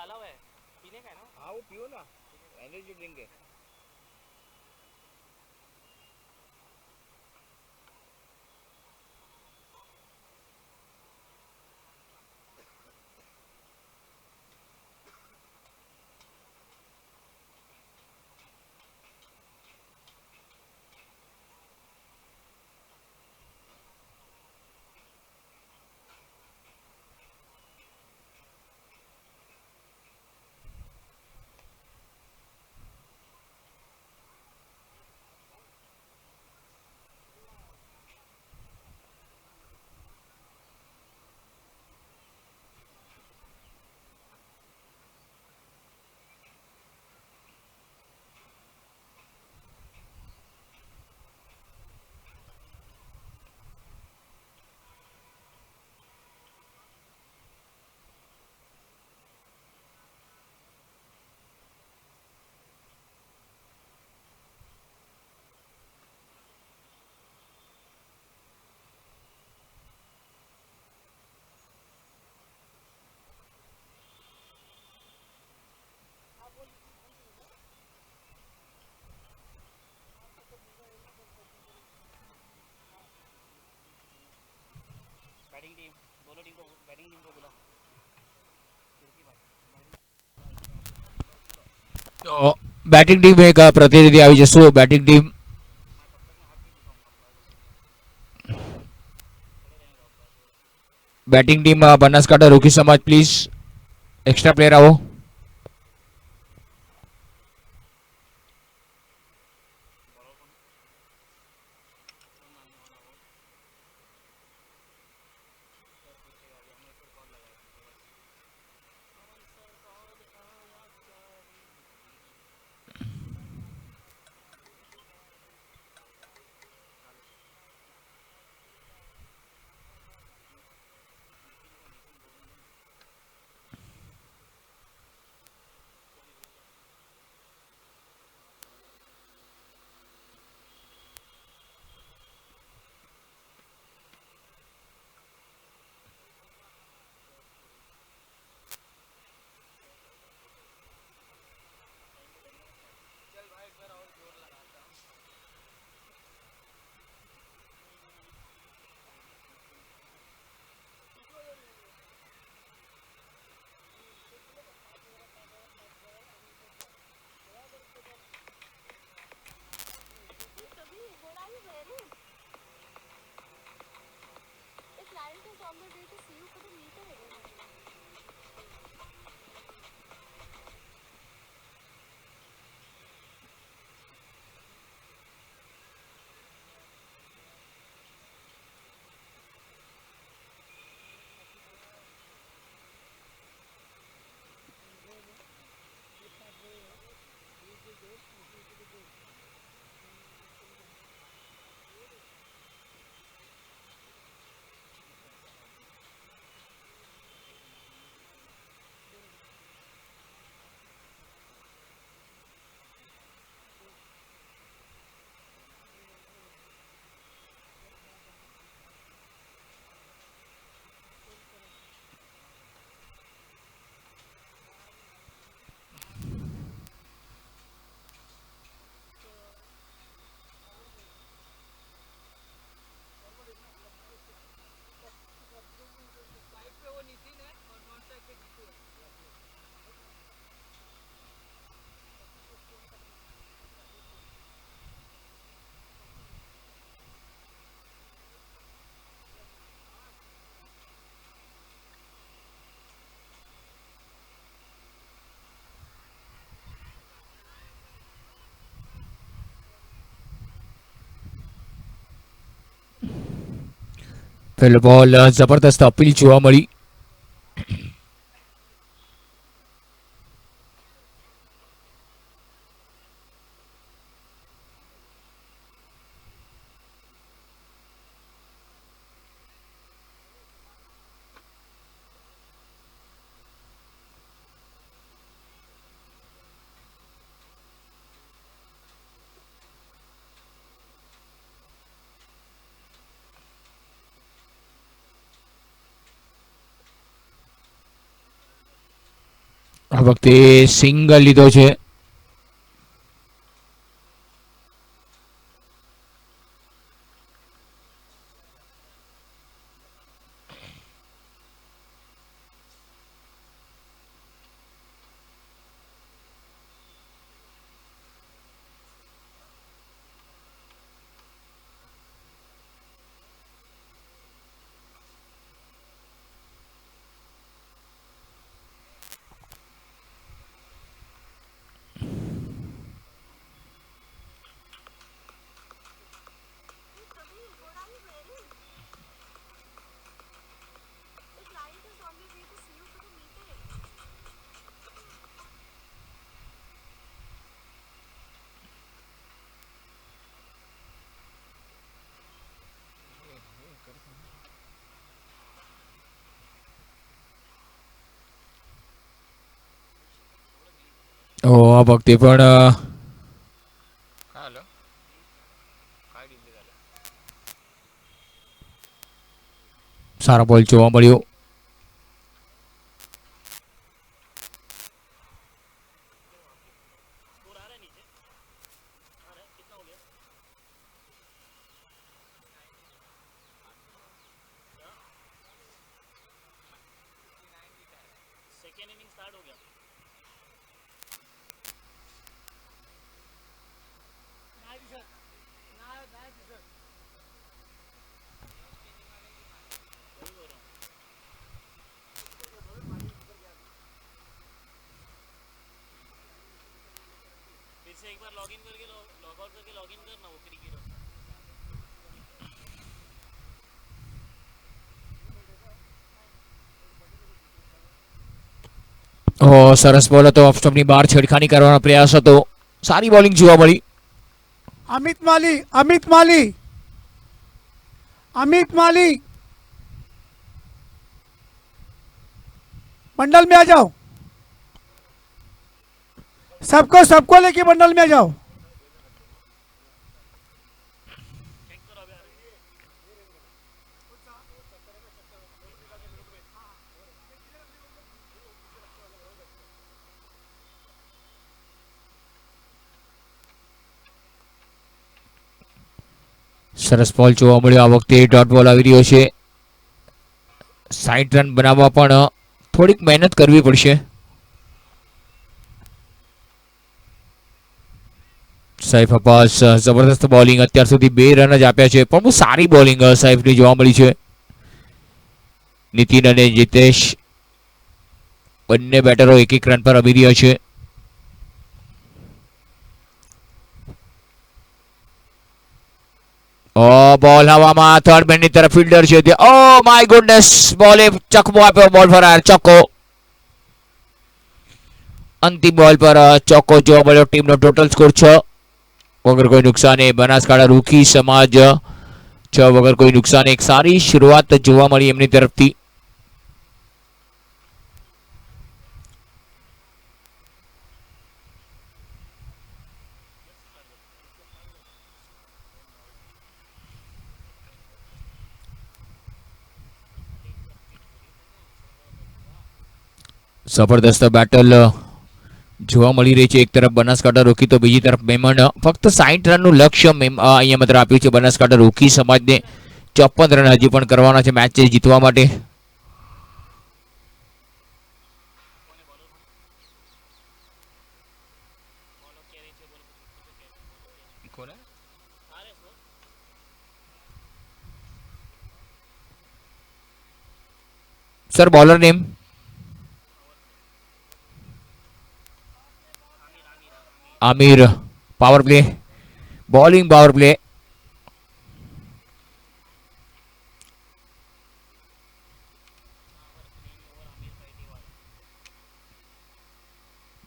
हाँ वो पियो ना, एनर्जी ड्रिंक है। બેટિંગ ટીમ એક પ્રતિનિધિ આવી જશું. બેટિંગ ટીમ બનાસકાંઠા રોકી સમાજ પ્લીઝ એક્સ્ટ્રા પ્લેયર આવો. પહેલો બોલ જબરદસ્ત અપીલ જોવા મળી. આ વખતે સિંગલ લીધો છે. આ વખતે પણ હાલો કાઢી દીધા. સારો બોલ જોવા મળ્યો. સરસ બોલ હતો. ઓફ સ્ટમ્પની બહાર છેડખાની કરવાનો પ્રયાસ હતો. સારી બોલિંગ જોવા મળી. अमित माली अमित माली अमित माली मंडल में आ जाओ. सबको सबको लेके मंडल में आ जाओ. સરસ બોલ જોવા મળ્યો. આ વખતે ડોટ બોલ આવી રહ્યો છે. 60 રન બનાવવા પણ થોડીક મહેનત કરવી પડશે. સૈફ અબ્બાસ જબરદસ્ત બોલિંગ. અત્યાર સુધી 2 રન જ આપ્યા છે, પણ બહુ સારી બોલિંગ સૈફની જોવા મળી છે. નીતિન અને જીતેશ બંને બેટરો 1-1 રન પર આવી રહ્યા છે. બોલ હવામાં. થર્ડ મેનની તરફ ફિલ્ડર છે. ઓ માય ગુડનેસ, બોલે ચકમો આપ્યો. બોલ ફરાર ચોક્કો. અંતિમ બોલ પર ચોક્કો જોવા મળ્યો. ટીમનો ટોટલ સ્કોર 6 વગર કોઈ નુકસાને. બનાસકાંઠા રૂકી સમાજ 6 વગર કોઈ નુકસાને. એક સારી શરૂઆત જોવા મળી એમની તરફથી. જબરદસ્ત બેટલ જોવા મળી રહી છે. એક તરફ બનાસકાંઠા રોકી તો બીજી તરફ મેમન. ફક્ત 60 રનનું લક્ષ્ય અહીંયા માત્ર આપ્યું છે બનાસકાંઠા રોકી સમાજને. 54 રન હજી પણ કરવાના છે મેચ જીતવા માટે. Sir bowler name? Aamir. Power play, bowling power play.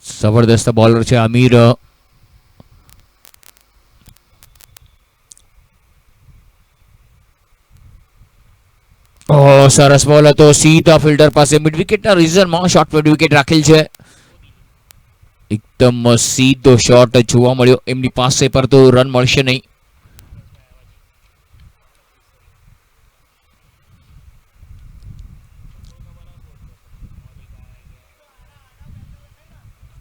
जबरदस्त बॉलर છે આમિર. સરસ બોલ હતો. સીધા ફિલ્ડર પાસે મિડ વિકેટના રીઝનમાં શોર્ટ મિડ વિકેટ રાખેલ છે. એકદમ સીધો શોટ જોવા મળ્યો એમની પાસે, પર તો રન મળશે નહીં.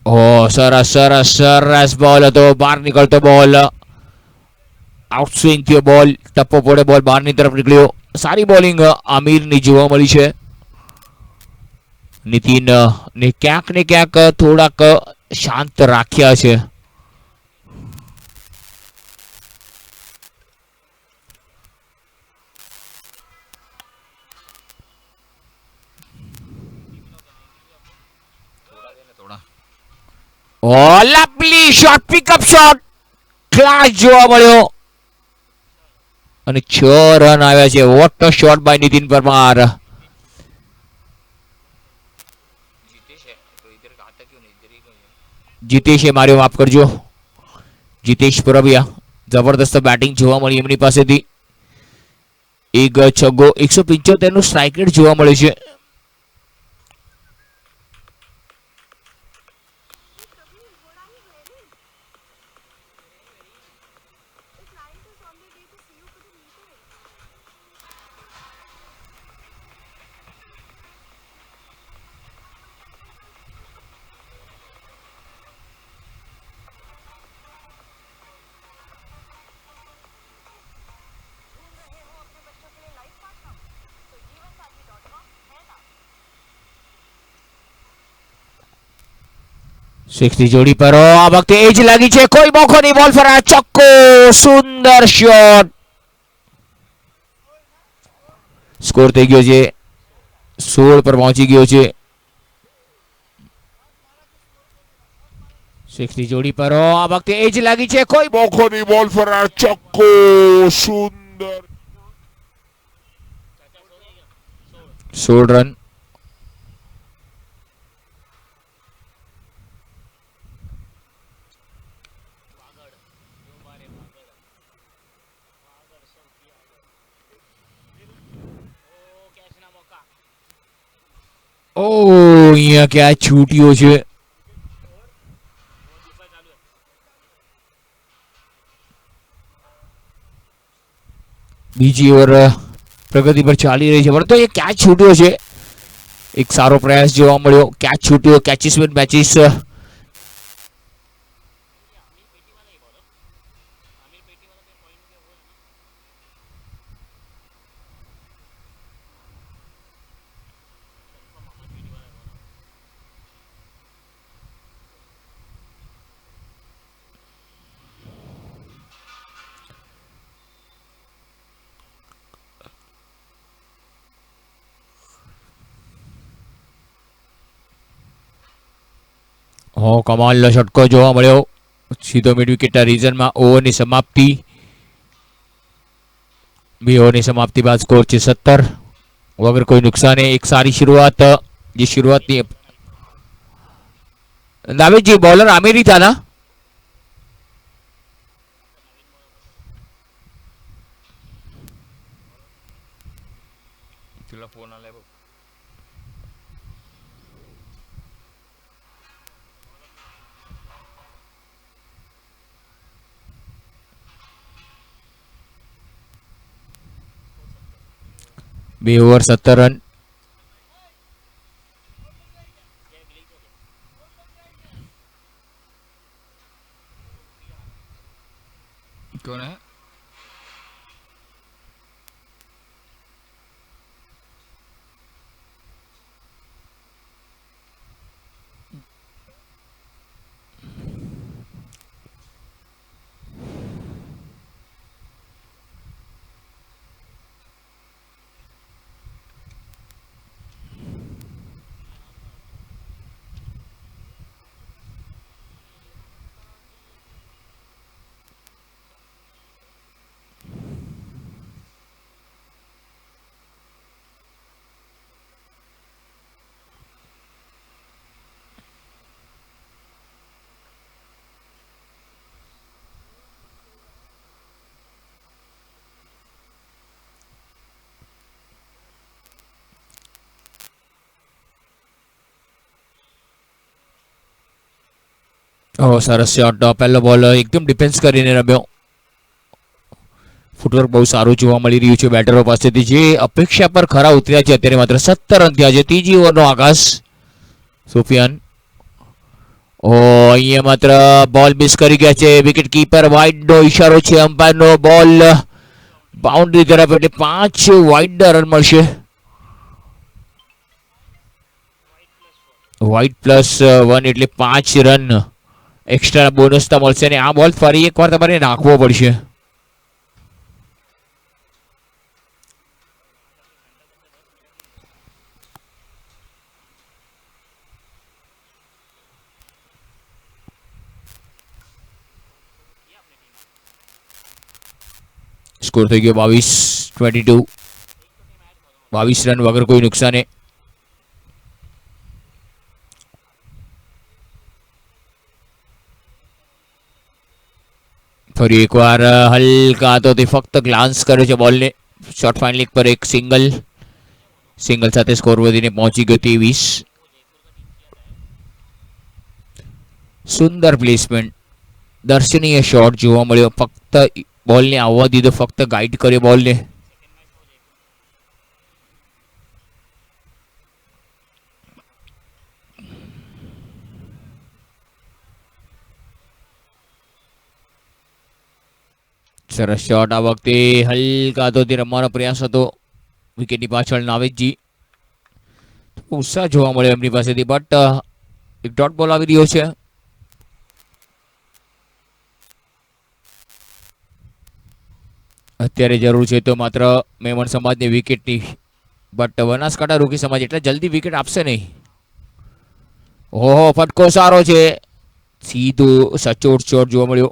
સરસ સરસ સરસ બોલ હતો, બહાર નીકળતો બોલ, આઉટસ્વિંગ થયો બોલ, ટપ્પો પડે બોલ બહારની તરફ નીકળ્યો. સારી બોલિંગ આમિરની જોવા મળી છે. નીતિન ને ક્યાંક થોડાક શાંત રાખ્યા છે. Lovely shot, pickup shot, class જોવા મળ્યો અને 6 રન આવ્યા છે. What a shot by Nitin Parmar. Jitesh है तो इधर आता क्यों नहीं, इधर ही क्यों है? જીતેશે માર્યો, માફ કરજો. જીતેશ પરબિયા, જબરદસ્ત બેટિંગ જોવા મળી એમની પાસેથી. એક છગ્ગો, 175 નું સ્ટ્રાઇક રેટ જોવા મળે છે. સિક્સની જોડી પર આ વખતે એજ લાગી છે, કોઈ મોકો નહીં, બોલ ફરા, ચોક્કો, સુંદર શોટ. સ્કોર થઈ ગયો છે 16 પર પહોંચી ગયો છે. સિક્સની જોડી પર આ વખતે એજ લાગી છે, કોઈ મોકો નહીં, બોલ ફરા, ચોક્કો, સુંદર. 16 રન. અહીંયા ક્યાં છૂટ્યો છે. બીજી ઓવર પ્રગતિ પર ચાલી રહી છે, પરંતુ એ ક્યાં છૂટ્યો છે. એક સારો પ્રયાસ જોવા મળ્યો, ક્યાં છૂટ્યો, કેચીસ વિથ મેચીસ. કમાલનો ષટકો જોવા મળ્યો. સીધો મિડ વિકેટના રીઝનમાં ઓવરની સમાપ્તિ. 2 ઓવરની સમાપ્તિ બાદ સ્કોર છે 17 વગર કોઈ નુકસાને. એક સારી શરૂઆત, જે શરૂઆતની नावेद बॉलर आमिर ही था ना। तुला फोन आलाय बघ. बे ओवर 17 रन। कौन है? સરસ શોટ, પહેલો બોલ એકદમ ડિફેન્સ કરીને રમ્યો. ફૂટવર્ક બહુ સારું જોવા મળી રહ્યું છે બેટરો પાસેથી, જે અપેક્ષા પર ખરા ઉતર્યા છે. અત્યારે માત્ર 17 રન થયા છે ત્રીજી ઓવરનો આકાશ. સુફિયાન ઓ અહીંયા માત્ર બોલ મિસ કરી ગયા છે. વિકેટ કીપર વાઇડ નો ઈશારો છે અમ્પાયર નો. બોલ બાઉન્ડ્રી તરફ એટલે 5 વાઇડ રન મળશે. વાઇડ +1 એટલે 5 રન એક્સ્ટ્રા બોનસ તો મળશે ને આ બોલ ફરી એકવાર તમારે નાખવો પડશે. સ્કોર થઈ ગયો 22-22. 22 રન વગર કોઈ નુકસાને. ફરી એકવાર હલકા હાથોથી ફક્ત ગ્લાન્સ કરે છે બોલને. શોર્ટ ફાઇન લીગ પર એક સિંગલ સાથે સ્કોર વધીને પહોંચી ગયો 23. સુંદર પ્લેસમેન્ટ, દર્શનીય શોટ જોવા મળ્યો. ફક્ત બોલને આવવા દીધો, ફક્ત ગાઈડ કર્યો બોલને. સરસ શોટ. આ વખતે હલકા હાથોથી રમવાનો પ્રયાસ હતો વિકેટની પાછળ નાવેદજી. ઉત્સાહ જોવા મળ્યો એમની પાસેથી, બટ એક ડોટ બોલ આવી રહ્યો છે. અત્યારે જરૂર છે તો માત્ર મેમણ સમાજની વિકેટની, બટ બનાસકાંઠા રોકી સમાજ એટલે જલ્દી વિકેટ આપશે નહીં. ઓહો, ફટકો સારો છે. સીધો સચોટ શોટ જોવા મળ્યો.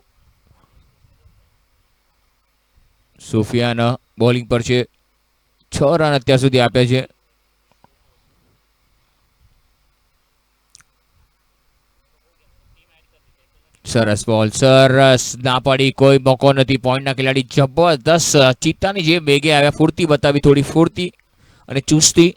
સુફિયાન બોલિંગ પર છે. 6 રન અત્યાર સુધી આપ્યા છે. સરસ બોલ, સરસ ના પાડી, કોઈ મોકો નથી. પોઈન્ટના ખેલાડી જબરદસ્ત ચિત્તાની જે બેગે આવ્યા, ફૂર્તિ બતાવી, થોડી ફૂર્તિ અને ચુસ્તી.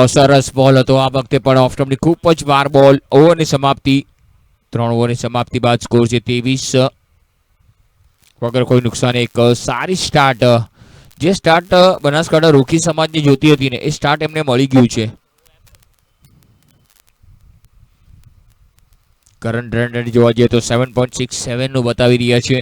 સરસ બોલ હતો આ વખતે પણ ઓફ સ્ટમ્પની ખૂબ જ વાર બોલ. ઓવરની સમાપ્તિ, 3 ઓવરની સમાપ્તિ બાદ સ્કોર છે 23 વગર કોઈ નુકસાન. એક સારી સ્ટાર્ટ, જે સ્ટાર્ટ બનાસકાંઠા રોકી સમાજની જોતી હતી ને એ સ્ટાર્ટ એમને મળી ગયું છે. કરંટ રન રેટ જોવા જઈએ તો 7.67 નું બતાવી રહ્યા છે.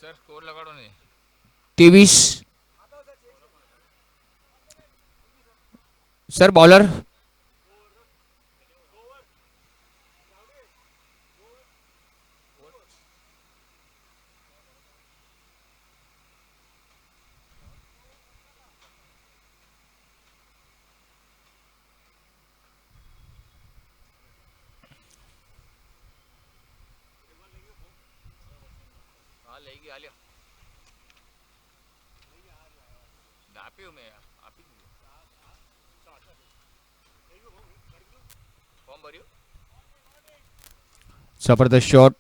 સર સ્કોર લગાડો ને. 23. સર બોલર હા લઈ ગયો, હાલ્યો. આપ્યું મેં, આપી દીધું. ફોર્મ ભર્યું. જબરદસ્ત શોટ.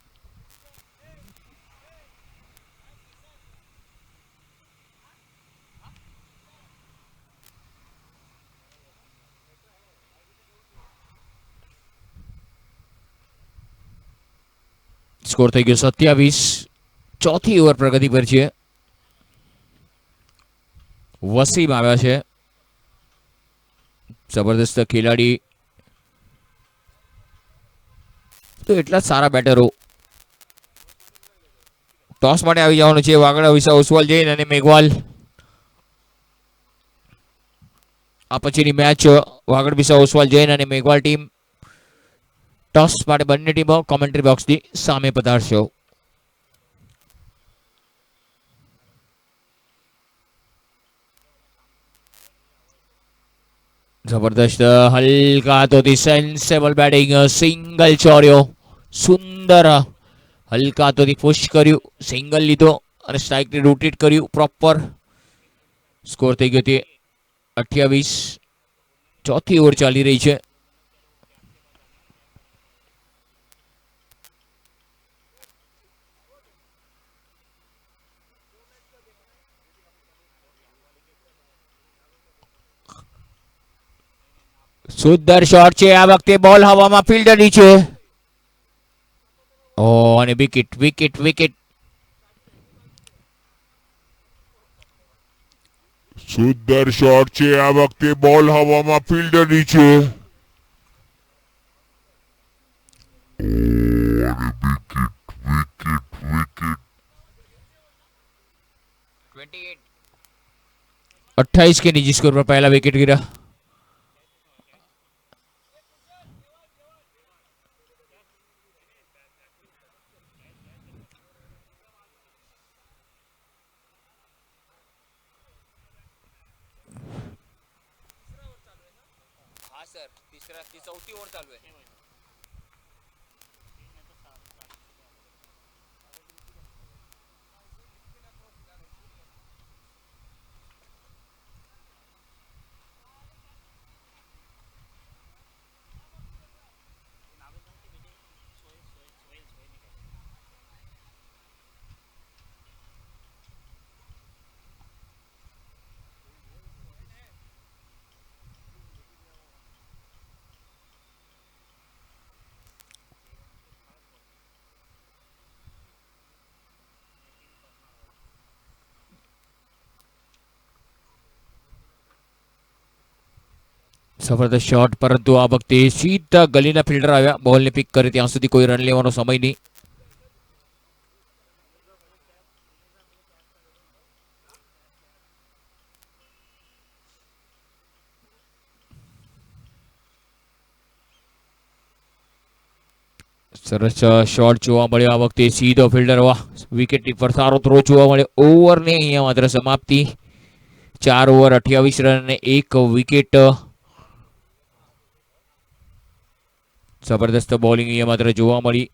સ્કોર થઈ ગયો 27. ચોથી ઓવર પ્રગતિ પર છે. વસીમ આવ્યા છે, જબરદસ્ત ખેલાડી. તો એટલા જ સારા બેટરો ટોસ માટે આવી જવાનું છે. વાગડ વિસા ઓસવાલ જૈન અને મેઘવાલ. આ પછીની મેચ વાગડ વિસા ઓસવાલ જૈન અને મેઘવાલ ટીમ ટોસ માટે બંને ટીમો કોમેન્ટ્રી બોક્સની સામે પધારશે. જબરદસ્ત હલકા હાથોથી સેન્સેબલ બેટિંગ, સિંગલ ચોર્યો, સુંદર હલકા હાથોથી પુશ કર્યું, સિંગલ લીધો અને સ્ટ્રાઇકને રોટેટ કર્યું પ્રોપર. સ્કોર થઈ ગયો તે 28. ચોથી ઓવર ચાલી રહી છે. સુંદર શોટ છે આ વખતે. બોલ હવામાં, ફિલ્ડર નીચે. ઓ અને વિકેટ વિકેટ વિકેટ. સુંદર શોટ છે આ વખતે. બોલ હવામાં, ફિલ્ડર નીચે. Wicket wicket wicket. 28. 28 के निजी स्कोर पर पहला विकेट गिरा. हाँ सर, चौथी ओवर चालू है. જબરદસ્ત શોટ, પરંતુ આ વખતે સીધા ગલીના ફિલ્ડર આવ્યા. બોલને પિક કરે ત્યાં સુધી કોઈ રન લેવાનો સમય નહીં. સરસ શોટ જોવા મળ્યો આ વખતે. સીધો ફિલ્ડર. વાહ, વિકેટની પર સારો થ્રો જોવા મળ્યો. ઓવરને અહીંયા માત્ર સમાપ્તિ. 4 ઓવર 28 રન અને 1 વિકેટ. જબરદસ્ત બોલિંગ અહીંયા માત્ર જોવા મળી.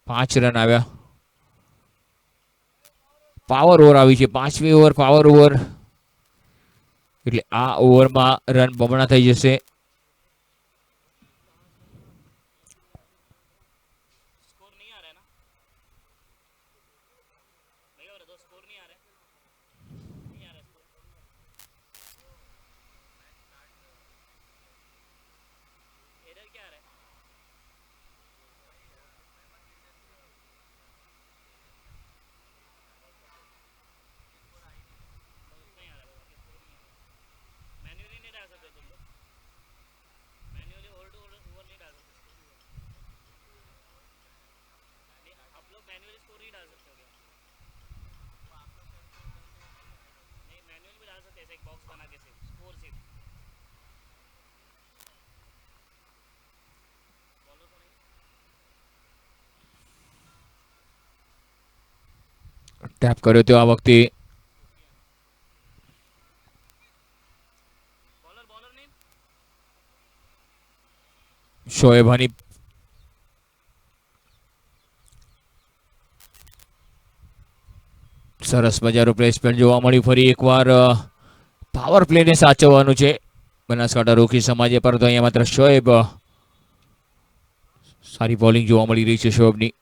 5 રન આવ્યા. પાવર ઓવર આવી છે. 5મી ઓવર પાવર ઓવર, એટલે આ ઓવરમાં રન બમણા થઈ જશે. स्कोर नहीं आ रहा है ना भैया, और दो स्कोर नहीं आ रहा है. नहीं आ रहा स्कोर. एरर क्या आ रहा है? नहीं आ रहा, मैन्युअली नहीं डाल सकते तुम लोग. मैन्युअली ओवर टू ओवर नहीं डाल सकते. नहीं, आप लोग मैन्युअली स्कोर नहीं डाल सकते हो क्या? नहीं, मैन्युअल भी डाल सकते हैं, ऐसे एक बॉक्स बना के सिर्फ स्कोर सिर्फ. बॉलर को नहीं. ટેપ કર્યો તો આ વખતે बॉलर बॉलर नहीं. શોએબ હનીફ. સરસ મજાનું પ્લેસમેન્ટ જોવા મળ્યું. ફરી એકવાર પાવર પ્લેને સાચવવાનું છે બનાસકાંઠા રોકી સમાજે, પરંતુ અહીંયા માત્ર શોએબ. સારી બોલિંગ જોવા મળી રહી છે શોએબની.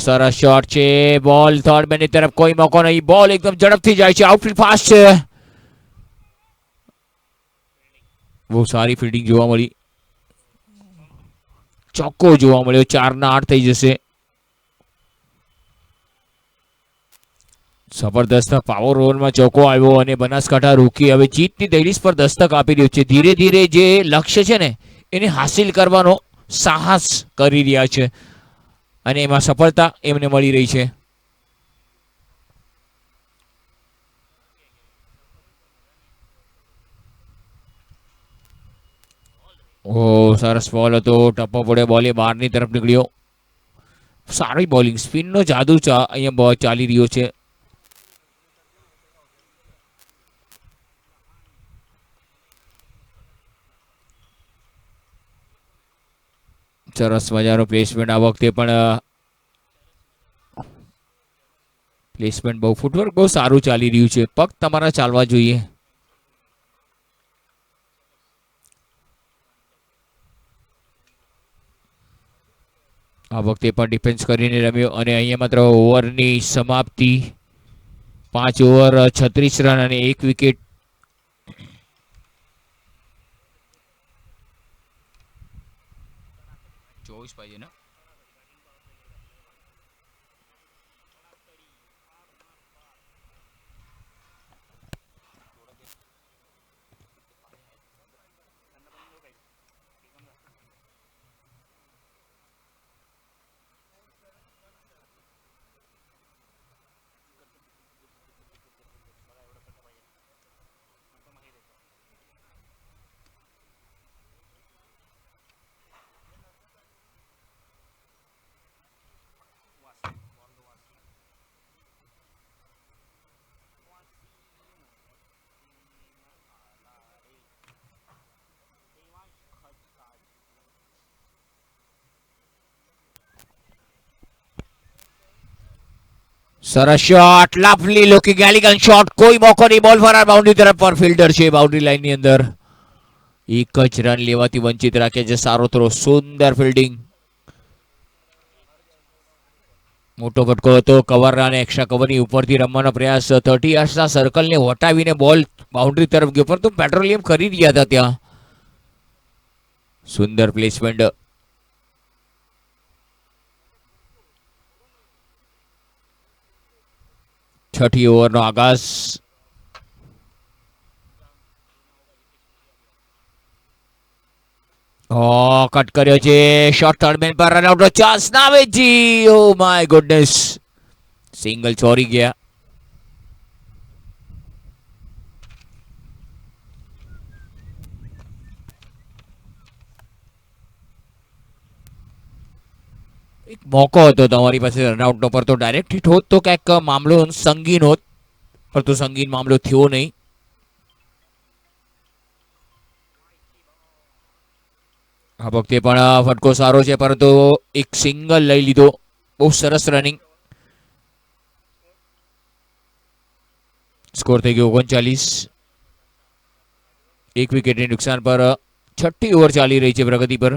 સરસ શોટ છે. બોલ થર્ડ મેનની તરફ, કોઈ મોકો નહીં. બોલ એકદમ ઝડપથી જાય છે. આઉટફિલ્ડ ફાસ્ટ છે. બહુ સારી ફિલ્ડિંગ જોવા મળી. ચોક્કો જોવા મળ્યો. 4 ના 8 થઈ જશે. જબરદસ્ત પાવર ઓવરમાં ચોકો આવ્યો અને બનાસકાંઠા રૂકી હવે જીતની દહેલીજ પર દસ્તક આપી રહ્યું છે. ધીરે ધીરે જે લક્ષ્ય છે ને એને હાસિલ કરવાનો સાહસ કરી રહ્યા છે અને એમાં સફળતા એમને મળી રહી છે. ઓ સરસ બોલ હતો, ટપ્પો પડ્યો, બોલ એ બહારની તરફ નીકળ્યો. સારી બોલિંગ, સ્પિનનો જાદુ અહીંયા ચાલી રહ્યો છે. સરસ મજાનું પ્લેસમેન્ટ આ વખતે પણ પ્લેસમેન્ટ બહુ ફૂટવર્ક બહુ સારું ચાલી રહ્યું છે. પગ તમારા ચાલવા જોઈએ. આ વખતે પણ ડિફેન્સ કરીને રમ્યો અને અહીંયા માત્ર ઓવરની સમાપ્તિ 5 ઓવર 36 રન અને 1 વિકેટ. पाहिजे ना. સરસ shot, lovely looking elegant shot, કોઈ મોકો નહીં. બોલ ફરાર બાઉન્ડ્રી તરફ પર ફિલ્ડર છે બાઉન્ડ્રી લાઈનની અંદર. એક જ રન લેવાથી વંચિત રાખે છે. સારો થ્રો, સુંદર ફિલ્ડિંગ. મોટો ફટકો હતો. કવર અને એક્સ્ટ્રા કવરની ઉપરથી રમવાનો પ્રયાસ. 30 યાર્ડ્સના સર્કલને વટાવીને બોલ બાઉન્ડ્રી તરફ ગયો, પરંતુ પેટ્રોલિયમ કરી રહ્યા હતા ત્યાં. સુંદર પ્લેસમેન્ટ. છઠ્ઠી ઓવરનો આગાસ. કટ કર્યો છે. શોર્ટ થર્ડ મેન પર રનઆઉટનો ચાન્સ. નાવેજી, ઓ માય ગુડનેસ, સિંગલ ચોરી ગયા. એક મોકો હતો તમારી પાસે રનઆઉટનો, પર તો ડાયરેક્ટ હિટ હોત તો ક્યાંક મામલો સંગીન હોત, પરંતુ સંગીન મામલો થયો નહીં. આ વખતે પણ ફટકો સારો છે, પરંતુ એક સિંગલ લઈ લીધો. બહુ સરસ રનિંગ. સ્કોર થઈ ગયો 39. 1 વિકેટની નુકસાન પર છઠ્ઠી ઓવર ચાલી રહી છે પ્રગતિ પર.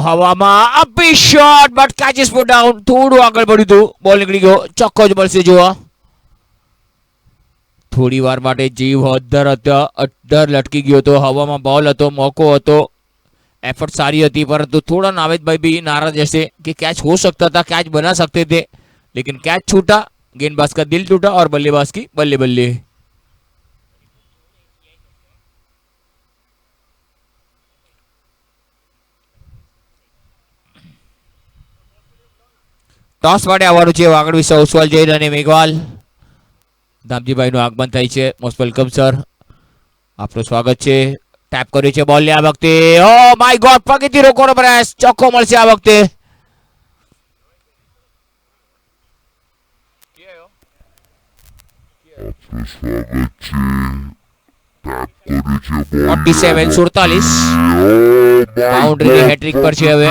હવામાં અપી શોટ, બટ કેચિસ પુટ ડાઉન. થોડું આગળ પડ્યું હતું, બોલ નીકળી ગયો. ચોખ્ખો જ મળશે જોવા. થોડી વાર માટે જીવ અદ્ધર લટકી ગયો હતો. હવામાં બોલ હતો, મોકો હતો, एफर्ट सारी थी, परंतु थोड़ा नावेद भाई भी नाराज जैसे कि कैच हो सकता था, कैच बना सकते थे, लेकिन कैच छूटा, गेंदबाज का दिल टूटा और बल्लेबाज की बल्ले बल्ले. टॉस માટે આવવાનું છે વાગડ વિશે ઓસવાલ જૈન અને મેઘવાલ. દામજીભાઈનું આગમન થાય છે. મોસ્ટ વેલકમ સર, આપનું સ્વાગત છે. ટેપ કર્યું છે બોલ ને આ વખતે ઓ માય ગોડ, પગેથી રોકવાનો પ્રયાસ, ચોખ્ખો મળશે આ વખતે. આપનું સ્વાગત છે. ટેપ કર્યું છે બોલ 47 બાઉન્ડ્રી હેટ્રિક પર છે હવે.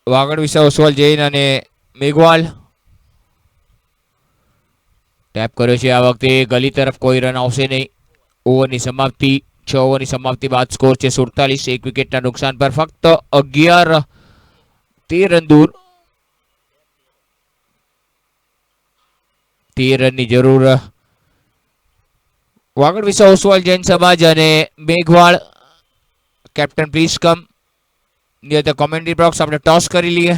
વાગડ વિસા ઓસવાલ જૈન અને મેઘવાલ ટેપ કર્યો છે. આ વખતે ગલી તરફ કોઈ રન આવશે નહીં. ઓવરની સમાપ્તિ 6 ઓવરની સમાપ્તિ બાદ સ્કોર છે 47. એક વિકેટના નુકસાન પર ફક્ત 13 રન દૂર. 13 રનની જરૂર. વાગડ વિસા ઓસવાલ જૈન સમાજ અને Meghwal. Captain please come near the commentary box. આપણે ટોસ કરી લઈએ.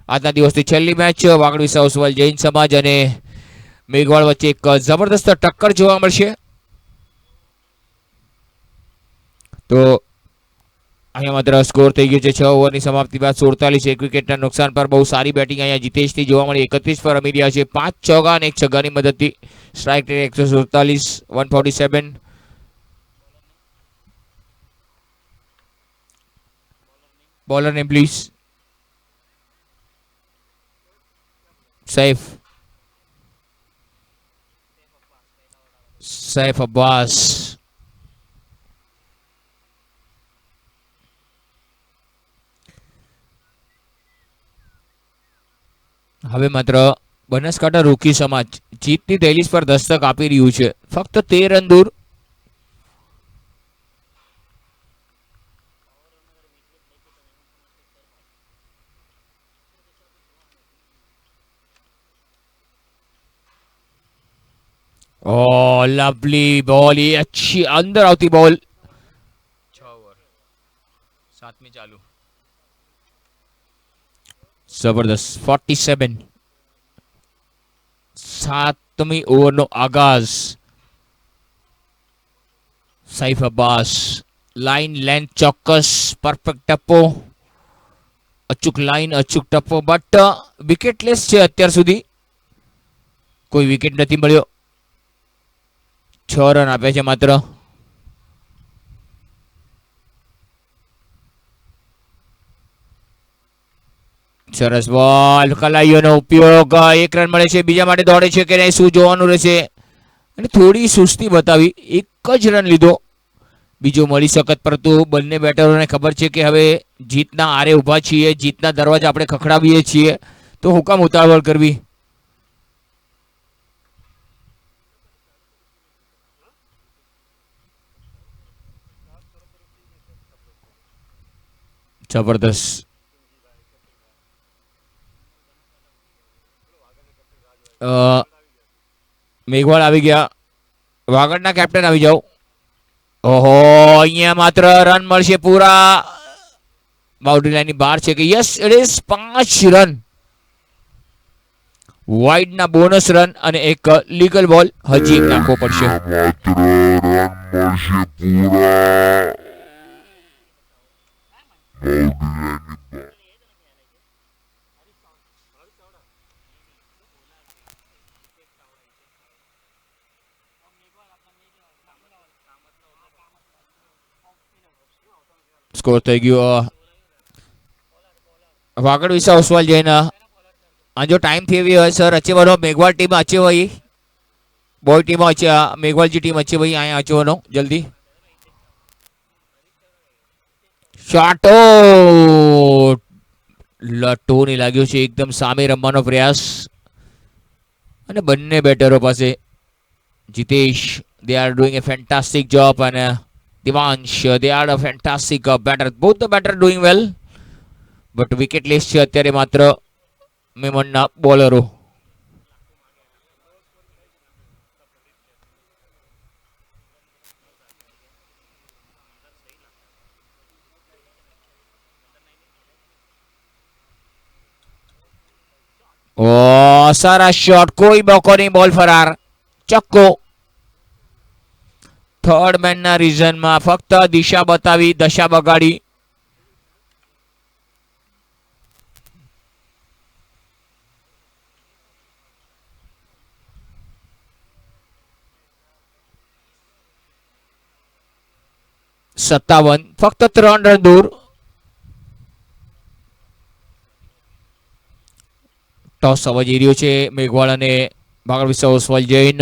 આજના દિવસની છેલ્લી મેચ વાગડ વિસા ઓસવાલ જૈન સમાજ અને મેઘવાળ વચ્ચે એક જબરદસ્ત ટક્કર જોવા મળશે. તો અહીંયા માત્ર સ્કોર થઈ ગયો છે 6 ઓવરની સમાપ્તિ બાદ 47. એક વિકેટના નુકસાન પર બહુ સારી બેટિંગ અહીંયા જીતેશથી જોવા મળી. 31 પર રમી રહ્યા છે. 5 ચોગ્ગા અને 1 છગ્ગાની મદદથી. Strike rate 147, 147. Bowler name please. Saif Abbas. હવે માત્ર બનાસકાંઠા રોકી સમાજ જીતની દહેલીજ પર દસ્તક આપી રહ્યું છે. ફક્ત 13 રન દૂર. Oh, lovely ball. ये अच्छी अंदर આવતી બોલ. 6 ઓવર 7મી ચાલુ. જબરદસ્ત. 47. 7મી ઓવરનો આગાઝ. સૈફ અબ્બાસ. લાઈન લેન્થ ચોક્કસ. પરફેક્ટ ટપ્પો. અચૂક લાઈન અચૂક ટપ્પો. બટ વિકેટલેસ છે અત્યાર સુધી. કોઈ વિકેટ નથી મળ્યો. 6 રન આપ્યા છે માત્ર. સરસ બોલ. કલાઈઓનો ઉપયોગ. 1 રન મળે છે. બીજા માટે દોડે છે કે નહીં શું જોવાનું રહેશે. અને થોડી સુસ્તી બતાવી. 1 જ રન લીધો. બીજો મળી શકત, પરંતુ બંને બેટરોને ખબર છે કે હવે જીતના આરે ઊભા છીએ. જીતના દરવાજા આપણે ખખડાવીએ છીએ, તો હુકામ ઉતાવળ કરવી. જબરદસ્ત. મેઘવાળ આવી ગયા. વાગડના કેપ્ટન આવી જાઓ. ઓહો, અહીંયા માત્ર રન મળશે પૂરા. બાઉન્ડ્રી લાઈનની બહાર છે કે યસ ઇટ ઇઝ 5 રન. વાઇડના બોનસ રન અને એક લીગલ બોલ હજી એક નાખવો પડશે. માત્ર રન મળશે પૂરા. સ્કોર થઈ ગયો. વાગડ વિસા ઓસવાલ જઈને जो टाइम थी हुई है सर अच्छे बनो. मेघवाल टीम अच्छे वही बॉय टीम अच्छे. मेघवाल जी टीम अच्छे वही आए अच्छे बनो जल्दी. શોટો લટો ની લાગ્યો છે. એકદમ સામે રમવાનો પ્રયાસ. અને બંને બેટરો પાસે Jitesh they are doing a fantastic job and Divansh they are a fantastic batter. Both the batter doing well, but wicket-less છે અત્યારે માત્ર મેમનના બોલરો. ઓ સારા શોટ. કોઈ બોકો નહીં. બોલ ફરાર. ચક્કો. થર્ડ મેનના રીઝનમાં ફક્ત દિશા બતાવી, દશા બગાડી. સત્તાવન. ફક્ત 3 રન દૂર. ટોસ થવા જઈ રહ્યો છે. મેઘવાળ અને વાગડ વિસા ઓસવાલ જૈન.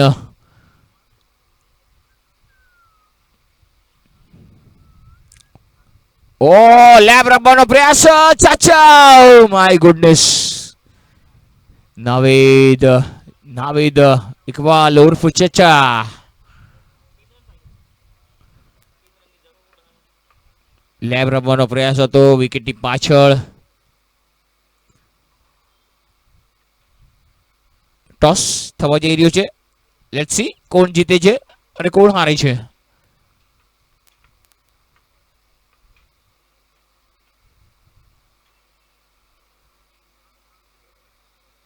ઓ લેબ રમવાનો પ્રયાસ ચાચા my goodness Naved Iqbal ઉર્ફ ચચા lab રમવાનો પ્રયાસ હતો વિકેટની પાછળ ટોસ થવા જઈ રહ્યો છે લેટ્સ સી કોણ જીતે છે અને કોણ હારે છે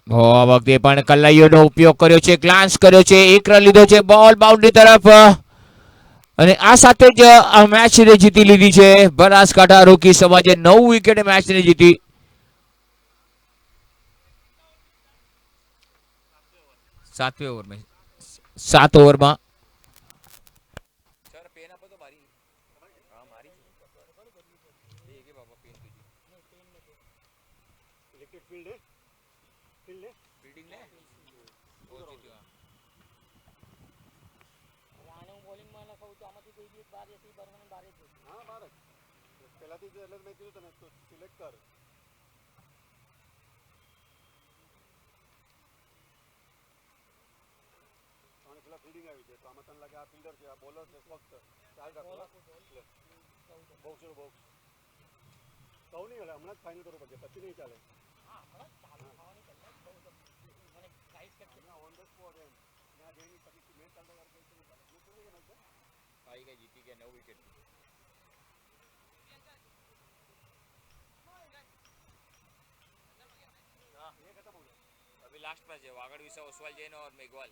આ વખતે પણ કલ્લાઈઓનો ઉપયોગ કર્યો છે ગ્લાન્સ કર્યો છે એક રન લીધો છે બોલ બાઉન્ડ્રી તરફ અને આ સાથે જ આ મેચને જીતી લીધી છે બનાસકાંઠા રોકી સમાજે 9 વિકેટે મેચને જીતી 7 ઓવરમાં अभी लास्ट मैच है वागड़ विसा ओसवाल जैन और मेघवाल